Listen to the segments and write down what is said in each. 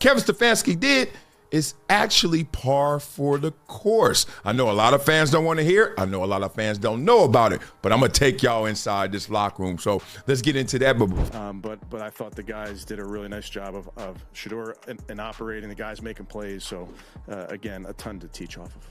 Kevin Stefanski did is actually par for the course. I know a lot of fans don't want to hear it. I know a lot of fans don't know about it, but I'm going to take y'all inside this locker room. So let's get into that. But I thought the guys did a really nice job of Shedeur and operating, the guys making plays. So, again, a ton to teach off of.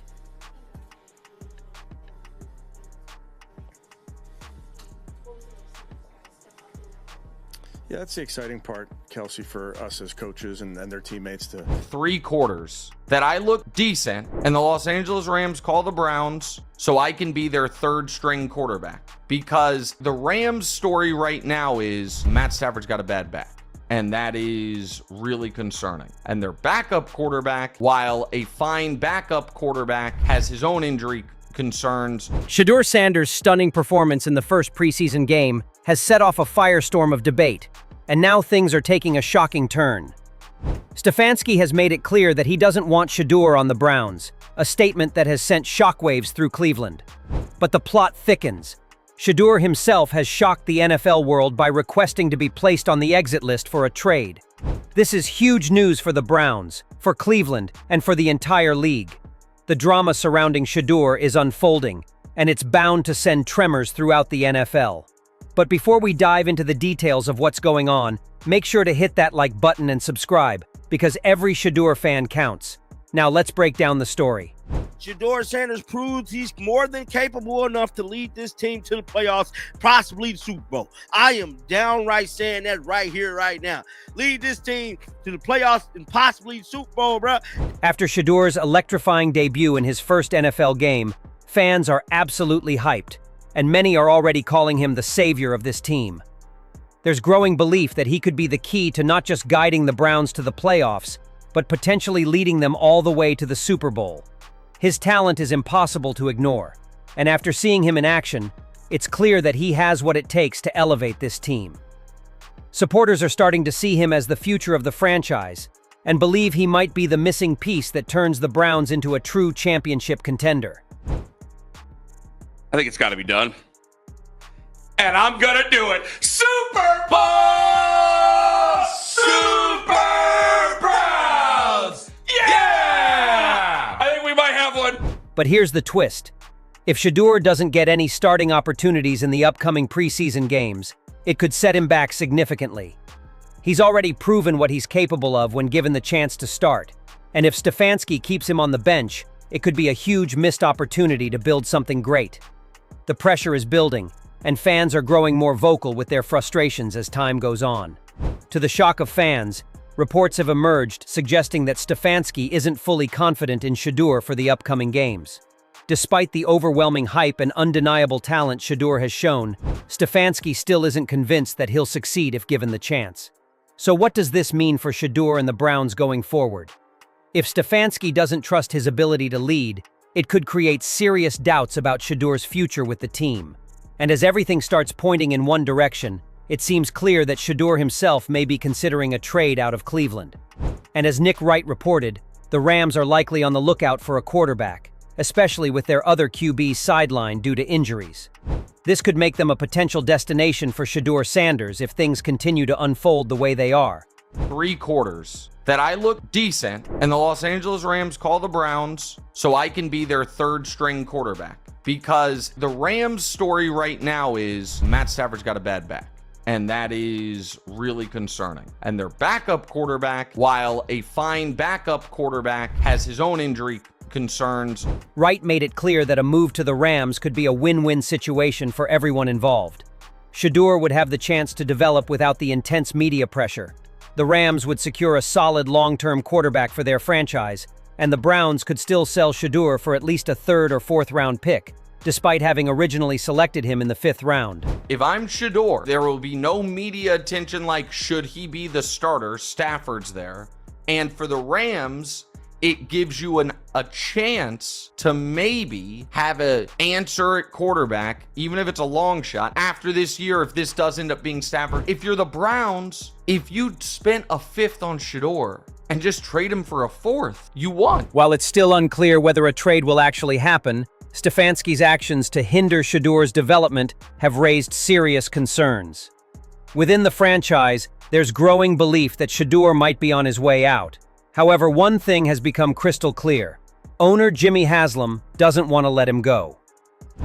Yeah, that's the exciting part, Kelsey, for us as coaches and their teammates to 3 quarters that I look decent and the Los Angeles Rams call the Browns so I can be their 3rd string quarterback. Because the Rams story right now is Matt Stafford's got a bad back. And that is really concerning. And their backup quarterback, while a fine backup quarterback, has his own injury concerns. Shedeur Sanders' stunning performance in the first preseason game has set off a firestorm of debate, and now things are taking a shocking turn. Stefanski has made it clear that he doesn't want Shedeur on the Browns, a statement that has sent shockwaves through Cleveland. But the plot thickens. Shedeur himself has shocked the NFL world by requesting to be placed on the exit list for a trade. This is huge news for the Browns, for Cleveland, and for the entire league. The drama surrounding Shedeur is unfolding, and it's bound to send tremors throughout the NFL. But before we dive into the details of what's going on, make sure to hit that like button and subscribe, because every Shedeur fan counts. Now let's break down the story. Shedeur Sanders proves he's more than capable enough to lead this team to the playoffs, possibly the Super Bowl. I am downright saying that right here, right now. Lead this team to the playoffs and possibly the Super Bowl, bro. After Shedeur's electrifying debut in his first NFL game, fans are absolutely hyped, and many are already calling him the savior of this team. There's growing belief that he could be the key to not just guiding the Browns to the playoffs, but potentially leading them all the way to the Super Bowl. His talent is impossible to ignore, and after seeing him in action, it's clear that he has what it takes to elevate this team. Supporters are starting to see him as the future of the franchise, and believe he might be the missing piece that turns the Browns into a true championship contender. I think it's got to be done. And I'm going to do it. Super Bowl! Super Browns! Yeah! I think we might have one. But here's the twist. If Shedeur doesn't get any starting opportunities in the upcoming preseason games, it could set him back significantly. He's already proven what he's capable of when given the chance to start, and if Stefanski keeps him on the bench, it could be a huge missed opportunity to build something great. The pressure is building, and fans are growing more vocal with their frustrations as time goes on. To the shock of fans, reports have emerged suggesting that Stefanski isn't fully confident in Shedeur for the upcoming games. Despite the overwhelming hype and undeniable talent Shedeur has shown, Stefanski still isn't convinced that he'll succeed if given the chance. So what does this mean for Shedeur and the Browns going forward? If Stefanski doesn't trust his ability to lead, it could create serious doubts about Shedeur's future with the team. And as everything starts pointing in one direction, it seems clear that Shedeur himself may be considering a trade out of Cleveland. And as Nick Wright reported, the Rams are likely on the lookout for a quarterback, especially with their other QBs sidelined due to injuries. This could make them a potential destination for Shedeur Sanders if things continue to unfold the way they are. 3 quarters that I look decent and the Los Angeles Rams call the Browns so I can be their 3rd string quarterback. Because the Rams story right now is Matt Stafford's got a bad back. And that is really concerning. And their backup quarterback, while a fine backup quarterback, has his own injury concerns. Wright made it clear that a move to the Rams could be a win-win situation for everyone involved. Shedeur would have the chance to develop without the intense media pressure. The Rams would secure a solid long-term quarterback for their franchise, and the Browns could still sell Shedeur for at least a 3rd or 4th round pick, despite having originally selected him in the 5th round. If I'm Shedeur, there will be no media attention like should he be the starter, Stafford's there. And for the Rams, it gives you a chance to maybe have an answer at quarterback, even if it's a long shot, after this year if this does end up being Stafford. If you're the Browns, if you spent a 5th on Shedeur and just trade him for a 4th, you won. While it's still unclear whether a trade will actually happen, Stefanski's actions to hinder Shedeur's development have raised serious concerns. Within the franchise, there's growing belief that Shedeur might be on his way out, However, one thing has become crystal clear. Owner Jimmy Haslam doesn't want to let him go.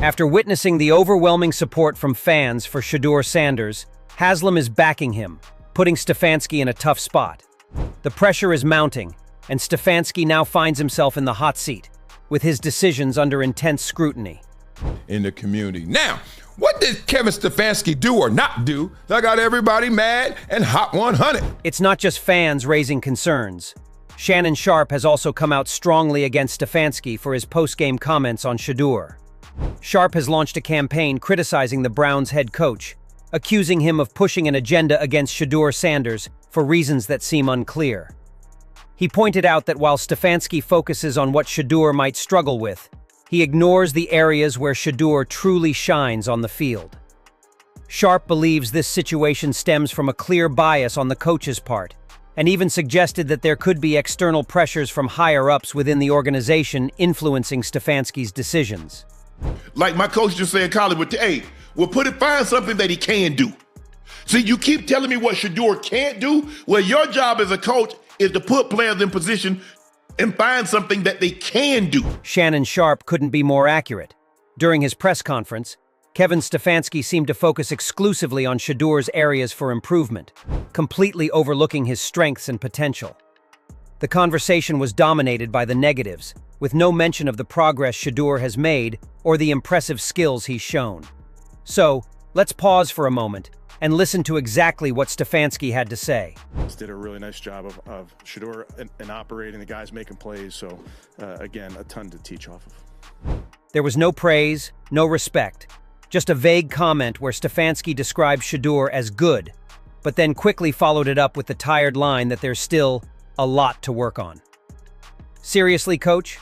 After witnessing the overwhelming support from fans for Shedeur Sanders, Haslam is backing him, putting Stefanski in a tough spot. The pressure is mounting, and Stefanski now finds himself in the hot seat, with his decisions under intense scrutiny. In the community. Now, what did Kevin Stefanski do or not do that got everybody mad and hot 100? It's not just fans raising concerns. Shannon Sharpe has also come out strongly against Stefanski for his post-game comments on Shedeur. Sharpe has launched a campaign criticizing the Browns head coach, accusing him of pushing an agenda against Shedeur Sanders for reasons that seem unclear. He pointed out that while Stefanski focuses on what Shedeur might struggle with, he ignores the areas where Shedeur truly shines on the field. Sharpe believes this situation stems from a clear bias on the coach's part, and even suggested that there could be external pressures from higher-ups within the organization influencing Stefanski's decisions. Like my coach just said in college, hey, find something that he can do. See, you keep telling me what Shedeur can't do. Well, your job as a coach is to put players in position and find something that they can do. Shannon Sharpe couldn't be more accurate. During his press conference, Kevin Stefanski seemed to focus exclusively on Shedeur's areas for improvement, completely overlooking his strengths and potential. The conversation was dominated by the negatives, with no mention of the progress Shedeur has made or the impressive skills he's shown. So, let's pause for a moment and listen to exactly what Stefanski had to say. Did a really nice job of Shedeur and operating, the guys making plays. So, again, a ton to teach off of. There was no praise, no respect, just a vague comment where Stefanski described Shedeur as good, but then quickly followed it up with the tired line that there's still a lot to work on. Seriously, coach?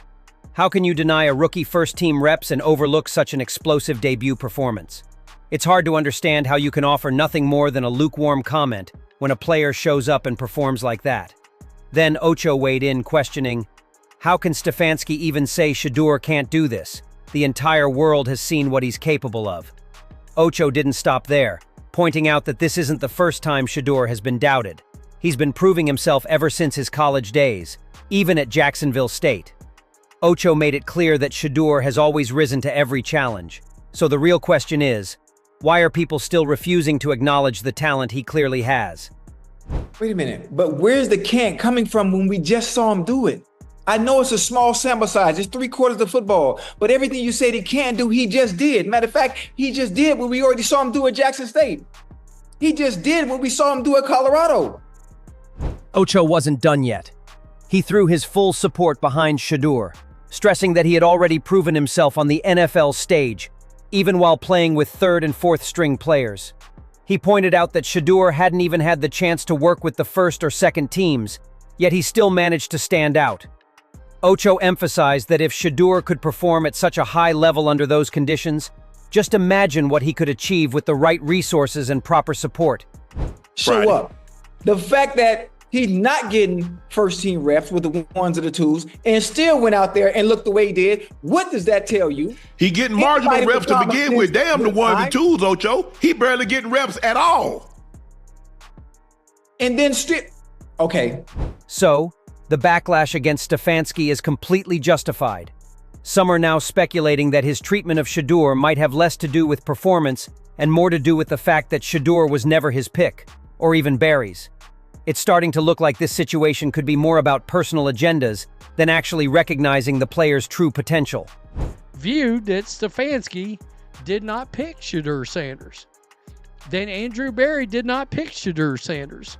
How can you deny a rookie first-team reps and overlook such an explosive debut performance? It's hard to understand how you can offer nothing more than a lukewarm comment when a player shows up and performs like that. Then Ocho weighed in, questioning, how can Stefanski even say Shedeur can't do this? The entire world has seen what he's capable of. Ocho didn't stop there, pointing out that this isn't the first time Shedeur has been doubted. He's been proving himself ever since his college days, even at Jacksonville State. Ocho made it clear that Shedeur has always risen to every challenge. So the real question is, why are people still refusing to acknowledge the talent he clearly has? Wait a minute, but where's the can't coming from when we just saw him do it? I know it's a small sample size, it's 3/4 of football, but everything you said he can't do, he just did. Matter of fact, he just did what we already saw him do at Jackson State. He just did what we saw him do at Colorado. Ocho wasn't done yet. He threw his full support behind Shedeur, stressing that he had already proven himself on the NFL stage, even while playing with third and fourth string players. He pointed out that Shedeur hadn't even had the chance to work with the first or second teams, yet he still managed to stand out. Ocho emphasized that if Shedeur could perform at such a high level under those conditions, just imagine what he could achieve with the right resources and proper support. Show up. The fact that he's not getting first-team reps with the ones or the twos and still went out there and looked the way he did, what does that tell you? He getting marginal reps to begin with. Damn the ones and twos, Ocho. He barely getting reps at all. And then okay. So, the backlash against Stefanski is completely justified. Some are now speculating that his treatment of Shedeur might have less to do with performance and more to do with the fact that Shedeur was never his pick, or even Barry's. It's starting to look like this situation could be more about personal agendas than actually recognizing the player's true potential. Viewed that Stefanski did not pick Shedeur Sanders. Then Andrew Barry did not pick Shedeur Sanders.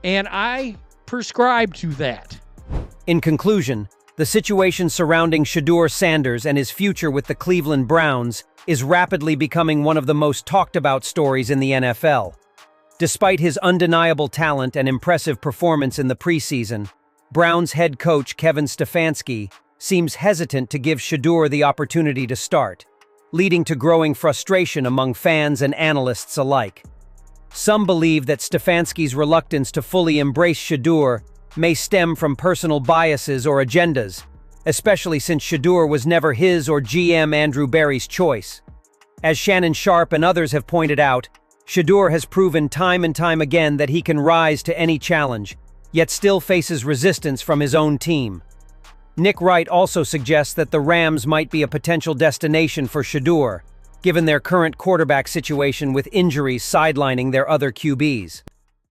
And I prescribe to that. In conclusion, the situation surrounding Shedeur Sanders and his future with the Cleveland Browns is rapidly becoming one of the most talked about stories in the NFL. Despite his undeniable talent and impressive performance in the preseason, Browns head coach Kevin Stefanski seems hesitant to give Shedeur the opportunity to start, leading to growing frustration among fans and analysts alike. Some believe that Stefanski's reluctance to fully embrace Shedeur may stem from personal biases or agendas, especially since Shedeur was never his or GM Andrew Barry's choice. As Shannon Sharpe and others have pointed out, Shedeur has proven time and time again that he can rise to any challenge, yet still faces resistance from his own team. Nick Wright also suggests that the Rams might be a potential destination for Shedeur, given their current quarterback situation with injuries sidelining their other QBs.